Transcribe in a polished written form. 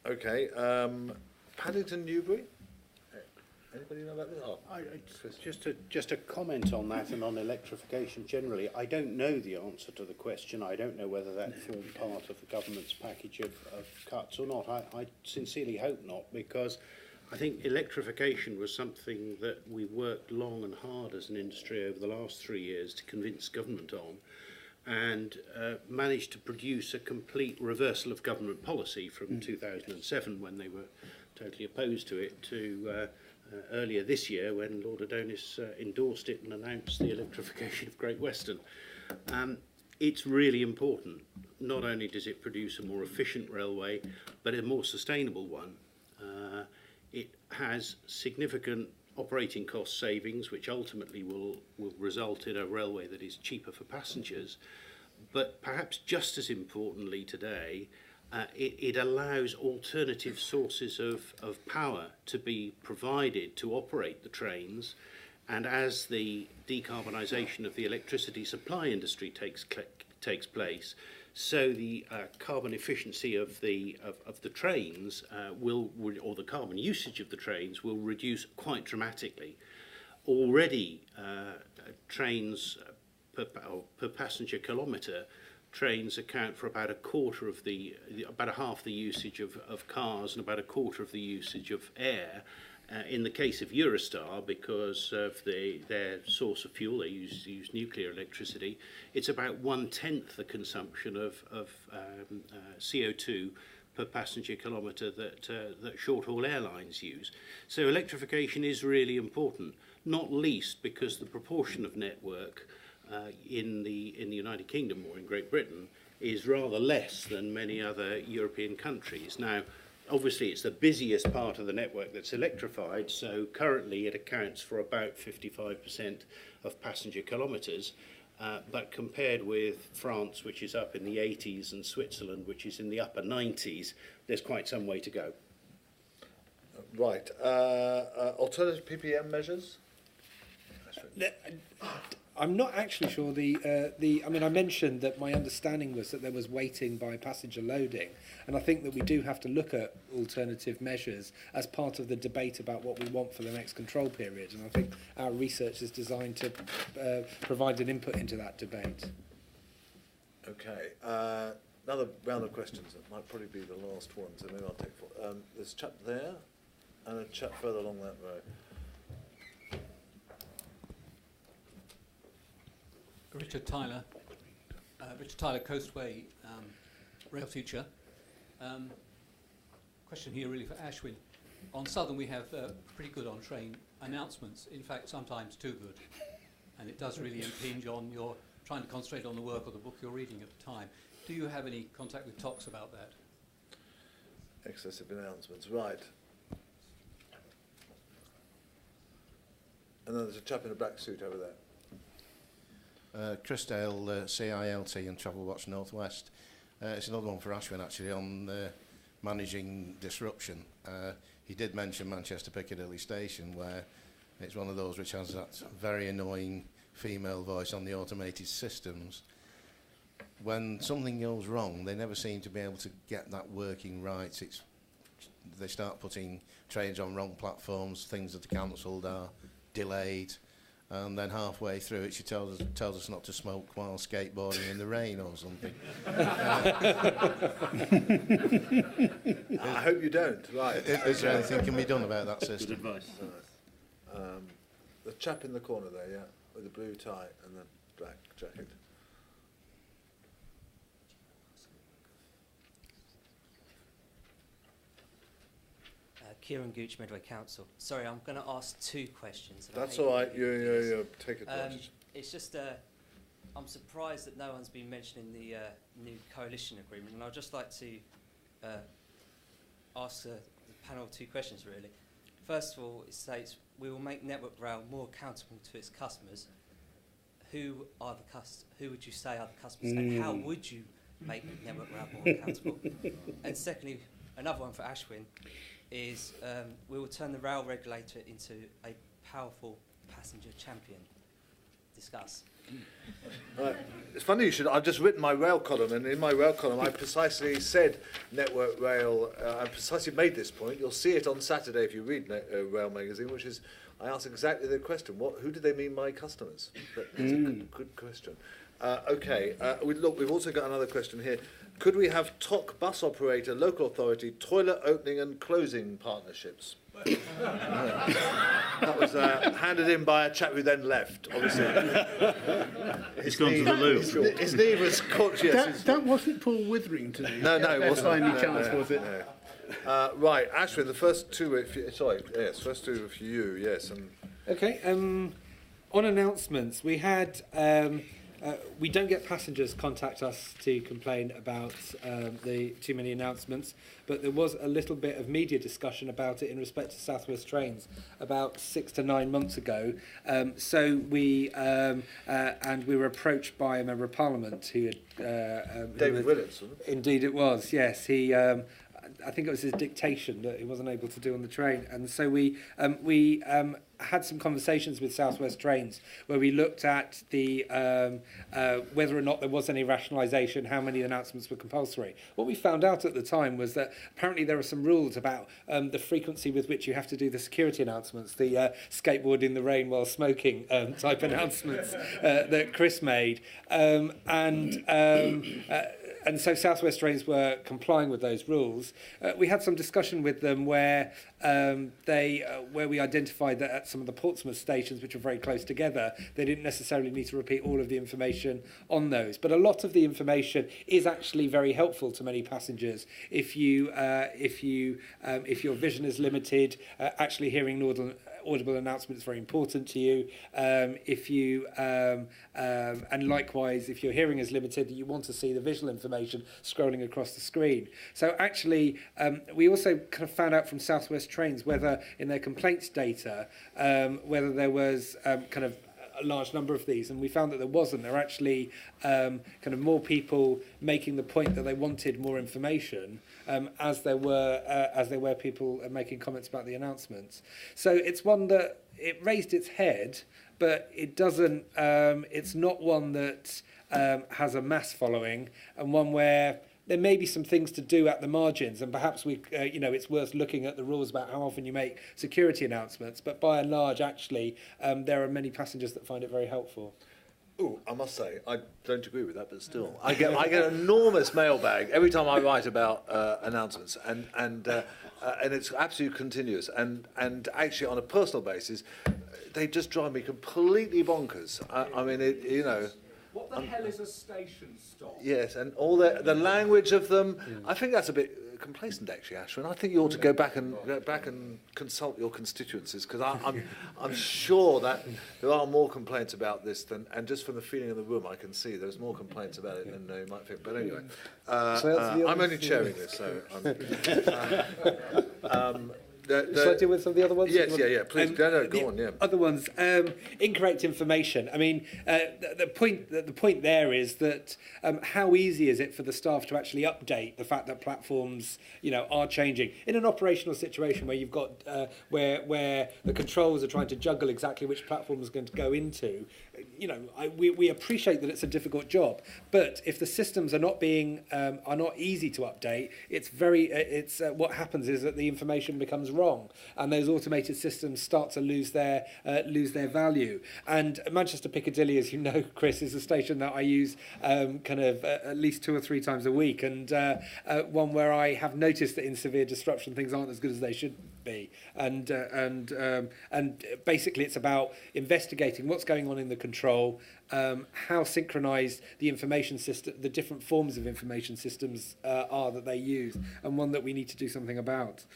Okay. Paddington Newbury. Anybody know about this? Oh, Just a comment on that and on electrification generally. I don't know the answer to the question. I don't know whether that formed part of the government's package of cuts or not. I sincerely hope not, because I think electrification was something that we worked long and hard as an industry over the last 3 years to convince government on, and managed to produce a complete reversal of government policy from 2007, when they were totally opposed to it, to earlier this year when Lord Adonis endorsed it and announced the electrification of Great Western. It's really important. Not only does it produce a more efficient railway, but a more sustainable one. It has significant operating cost savings, which ultimately will result in a railway that is cheaper for passengers. But perhaps just as importantly today, it allows alternative sources of power to be provided to operate the trains, and as the decarbonisation of the electricity supply industry takes place, so the carbon efficiency of the trains or the carbon usage of the trains will reduce quite dramatically. Already, trains per passenger kilometre, trains account for about a quarter of about half the usage of cars and about a quarter of the usage of air. In the case of Eurostar, because of their source of fuel, they use nuclear electricity, it's about 1/10 the consumption of CO2 per passenger kilometre that short-haul airlines use. So electrification is really important, not least because the proportion of network in the United Kingdom or in Great Britain is rather less than many other European countries. Now, obviously, it's the busiest part of the network that's electrified, so currently it accounts for about 55% of passenger kilometres, but compared with France, which is up in the 80s, and Switzerland, which is in the upper 90s, there's quite some way to go. Right. Alternative PPM measures? I'm not actually sure I mean, I mentioned that my understanding was that there was weighting by passenger loading, and I think that we do have to look at alternative measures as part of the debate about what we want for the next control period, and I think our research is designed to provide an input into that debate. Okay. Another round of questions. That might probably be the last one, so maybe I'll take four. There's a chap there and a chap further along that row. Richard Tyler, Coastway Rail Future. Question here really for Ashwin. On Southern we have pretty good on-train announcements, in fact sometimes too good, and it does really impinge on your trying to concentrate on the work or the book you're reading at the time. Do you have any contact with TOCs about that? Excessive announcements, right. And then there's a chap in a black suit over there. Chris Dale, CILT and Travel Watch Northwest. It's another one for Ashwin actually on managing disruption. He did mention Manchester Piccadilly Station, where it's one of those which has that very annoying female voice on the automated systems. When something goes wrong, they never seem to be able to get that working right. They start putting trains on wrong platforms, things that are cancelled are delayed. And then halfway through it, she tells us not to smoke while skateboarding in the rain or something. I hope you don't. Right. Is there anything can be done about that system? Good advice. The chap in the corner there, yeah, with the blue tie and the black jacket. Kieran Gooch, Medway Council. Sorry, I'm going to ask two questions. That's all right. You take advantage. It's just I'm surprised that no one's been mentioning the new coalition agreement, and I'd just like to ask the panel two questions really. First of all, it states we will make Network Rail more accountable to its customers. Who would you say are the customers, and how would you make Network Rail more accountable? And secondly, another one for Ashwin is we will turn the rail regulator into a powerful passenger champion. discuss. It's funny you should. I've just written my rail column, and in my rail column, I precisely said Network Rail. I precisely made this point. You'll see it on Saturday if you read Rail magazine, which is I asked exactly the question: who do they mean by customers? That's a good question. Okay. We've also got another question here. Could we have TOC bus operator, local authority, toilet opening and closing partnerships? That was handed in by a chap who then left, obviously. He's gone to the loo. His knee was caught, yes. That wasn't Paul Witherington. No, it wasn't. By any No, chance, no, was it? no. Right, Ashwin, the first two, first two are for you, yes. And Okay. On announcements, we had. We don't get passengers contact us to complain about the too many announcements, but there was a little bit of media discussion about it in respect to South West Trains about 6 to 9 months ago. So we were approached by a member of Parliament who had David Williams, wasn't it? Indeed, it was. Yes, he. I think it was his dictation that he wasn't able to do on the train, and so we had some conversations with South West Trains where we looked at the whether or not there was any rationalisation, how many announcements were compulsory. What we found out at the time was that apparently there are some rules about the frequency with which you have to do the security announcements, the skateboard in the rain while smoking type announcements that Chris made, and so South West Trains were complying with those rules. We had some discussion with them where we identified that at some of the Portsmouth stations, which are very close together, they didn't necessarily need to repeat all of the information on those. But a lot of the information is actually very helpful to many passengers. If your vision is limited, actually hearing an audible announcement is very important to you. And likewise, if your hearing is limited, you want to see the visual information scrolling across the screen. So actually, we also kind of found out from South West Trains whether in their complaints data, whether there was kind of a large number of these, and we found that there wasn't. There were actually kind of more people making the point that they wanted more information as there were people making comments about the announcements. So it's one that it raised its head, but it doesn't. It's not one that has a mass following, and one where there may be some things to do at the margins, and perhaps it's worth looking at the rules about how often you make security announcements. But by and large, actually, there are many passengers that find it very helpful. Oh, I must say, I don't agree with that, but still, I get an enormous mailbag every time I write about announcements, and it's absolutely continuous. And actually, on a personal basis, they just drive me completely bonkers. I mean, What the hell is a station stop? Yes, and all the language of them. I think that's a bit complacent, actually, Ashwin. I think you ought to go back and consult your constituencies, because I'm sure that there are more complaints about this and just from the feeling in the room, I can see there's more complaints about it than you might think. But anyway, I'm only chairing this, so. Shall I deal with some of the other ones? Yes, yeah. Please, go on. Yeah. Other ones, incorrect information. I mean, the point there is that how easy is it for the staff to actually update the fact that platforms, are changing in an operational situation where you've got where the controls are trying to juggle exactly which platform is going to go into. We appreciate that it's a difficult job, but if the systems are not easy to update, what happens is that the information becomes wrong, and those automated systems start to lose their value. And Manchester Piccadilly, as you know, Chris, is a station that I use at least 2 or 3 times a week, and one where I have noticed that in severe disruption things aren't as good as they should be. And basically, it's about investigating what's going on in the control, how synchronized the information system, the different forms of information systems are that they use, and one that we need to do something about.